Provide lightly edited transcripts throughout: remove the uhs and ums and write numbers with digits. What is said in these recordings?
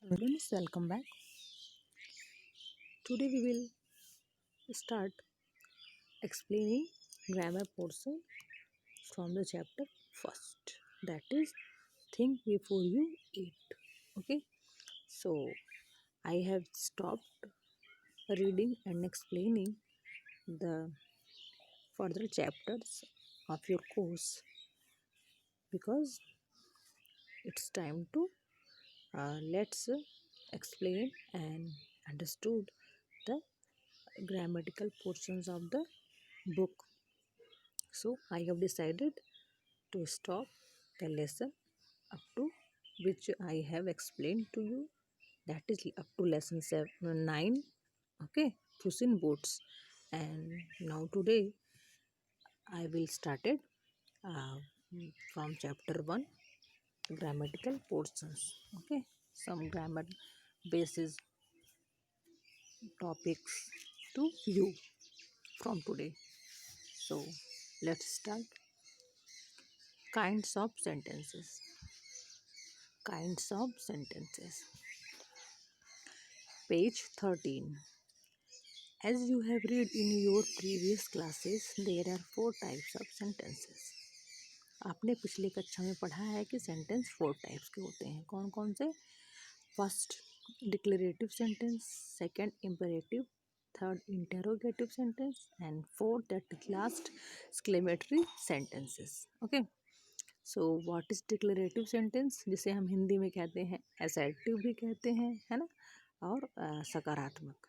Friends, welcome back. Today we will start explaining grammar portion from the chapter first. That is, think before you eat. Okay, so I have stopped reading and explaining the further chapters of your course because it's time to let's explain and understood the grammatical portions of the book. So I have decided to stop the lesson up to which I have explained to you. That is up to lesson 9. Okay, Puss in Boots. And now today I will start it uh, from chapter 1, grammatical portions. Okay, some grammar basis topics to you from today. So let's start. Kinds of sentences. Kinds of sentences. Page 13. As you have read in your previous classes, there are 4 types of sentences. आपने पिछली कक्षा में पढ़ा है कि sentence 4 types के होते हैं. कौन कौन से? First declarative sentence, second imperative, third interrogative sentence and fourth that last exclamatory sentences. Okay, so what is declarative sentence, जिसे हम हिंदी में कहते हैं असर्टिव भी कहते हैं, है ना, और सकारात्मक.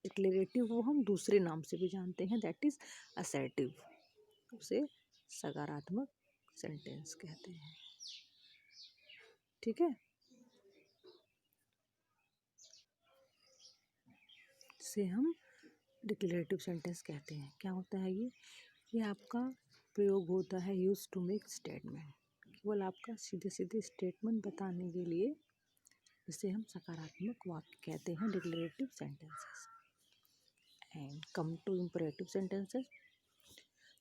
डिक्लेरेटिव वो हम दूसरे नाम से भी जानते हैं, दैट इज असर्टिव. उसे सकारात्मक सेंटेंस कहते हैं. ठीक है, जिसे हम डिक्लेरेटिव सेंटेंस कहते हैं. क्या होता है ये आपका प्रयोग होता है यूज टू मेक स्टेटमेंट, केवल आपका सीधे सीधे स्टेटमेंट बताने के लिए, जिसे हम सकारात्मक वाक्य कहते हैं declarative sentences. And come to imperative sentences,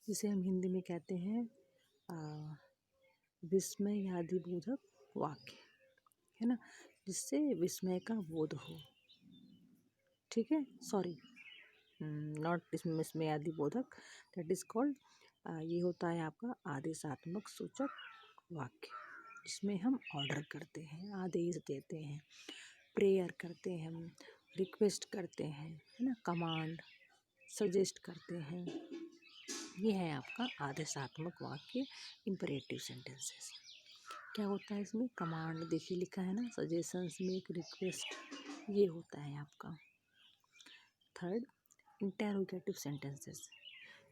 जिसे हम हिंदी में कहते हैं विस्मयादिबोधक वाक्य, है ना, जिससे विस्मय का बोध हो. ठीक है, सॉरी, नॉट विस्मयादिबोधक, दैट इज कॉल्ड, ये होता है आपका आदेशात्मक सूचक वाक्य, जिसमें हम ऑर्डर करते हैं, आदेश देते हैं, प्रेयर करते हैं, हम रिक्वेस्ट करते हैं, है ना, कमांड, सजेस्ट करते हैं. ये है आपका आदेशात्मक वाक्य, इंपरेटिव सेंटेंसेस. क्या होता है इसमें? कमांड, देखिए लिखा है ना, सजेशंस में एक रिक्वेस्ट, ये होता है आपका. Third interrogative sentences.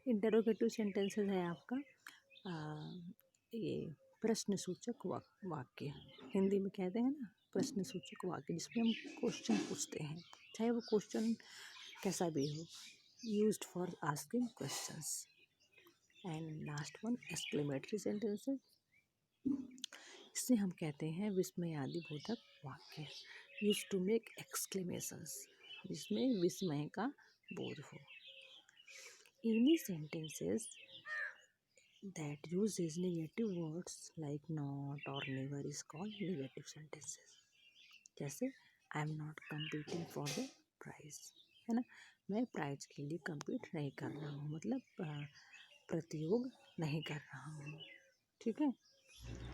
Interrogative sentences है आपका ये प्रश्नसूचक वाक्य, हिंदी में कहते हैं ना प्रश्नसूचक वाक्य, जिसमें हम क्वेश्चन पूछते हैं, चाहे वो क्वेश्चन कैसा भी हो, used for asking questions. And last one exclamatory sentences, इससे हम कहते हैं विस्मयादिबोधक वाक्य, यूज टू मेक एक्सक्लेमेशंस, जिसमें विस्मय का बोध हो. Any sentences that uses negative words like not or never is called negative sentences. जैसे I am not competing for the prize, है ना, मैं प्राइज के लिए compete नहीं कर रहा हूँ, मतलब प्रतियोग नहीं कर रहा हूँ. ठीक है.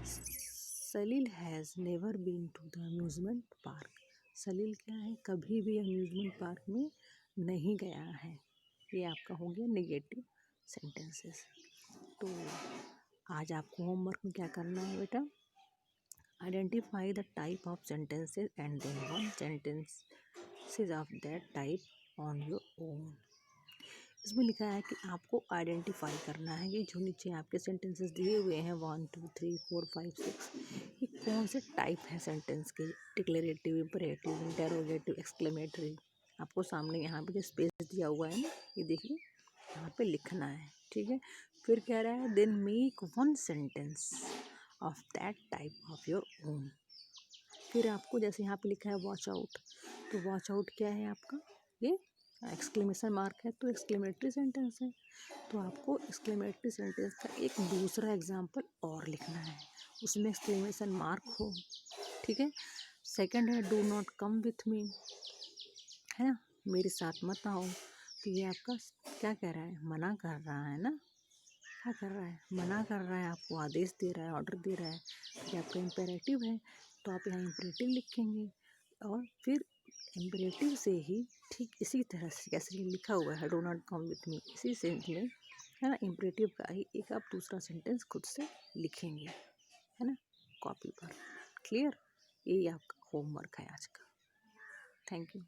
Salil has never been to the amusement park. Salil क्या है? कभी भी अम्यूजमेंट पार्क में नहीं गया है. ये आपका हो गया नेगेटिव सेंटेंसेस. तो आज आपको होमवर्क में क्या करना है बेटा? Identify the type of sentences and then one sentences of that type on your own. इसमें लिखा है कि आपको आइडेंटिफाई करना है कि जो नीचे आपके सेंटेंसेस दिए हुए हैं 1 2 3 4 5 6, ये कौन से टाइप है सेंटेंस के, डिक्लेरेटिव, इंपरेटिव, इंटेरोगेटिव, एक्सक्लेमेटरी. आपको सामने यहाँ पे जो स्पेस दिया हुआ है ना, ये देखिए, यहाँ पे लिखना है. ठीक है. फिर कह रहा है then make one sentence of that type of your own. फिर आपको जैसे यहाँ पे लिखा है वॉच आउट, तो वॉच आउट क्या है आपका? ये एक्सक्लेमेशन मार्क है, तो एक्सक्लेमेटरी सेंटेंस है. तो आपको एक्सक्लेमेटरी सेंटेंस का एक दूसरा एग्जाम्पल और लिखना है, उसमें एक्सक्लेमेशन मार्क हो. ठीक है. सेकंड है do not come with me, है ना, मेरे साथ मत आओ। तो ये आपका क्या कह रहा है, मना कर रहा है ना, क्या कर रहा है, मना कर रहा है, आपको आदेश दे रहा है, ऑर्डर दे रहा है। तो आपका इम्पेरेटिव है, तो आप यहाँ इम्पेरेटिव लिखेंगे। और फिर इम्पेरेटिव से ही ठीक इसी तरह से कैसे लिखा हुआ है do not come with me, इसी सेंस में, है ना, इम्पेरेटिव का ही एक आप दूसरा सेंटेंस खुद से लिखेंगे, है ना, कॉपी पर। क्लियर, यही आपका होमवर्क है आज का। Thank you.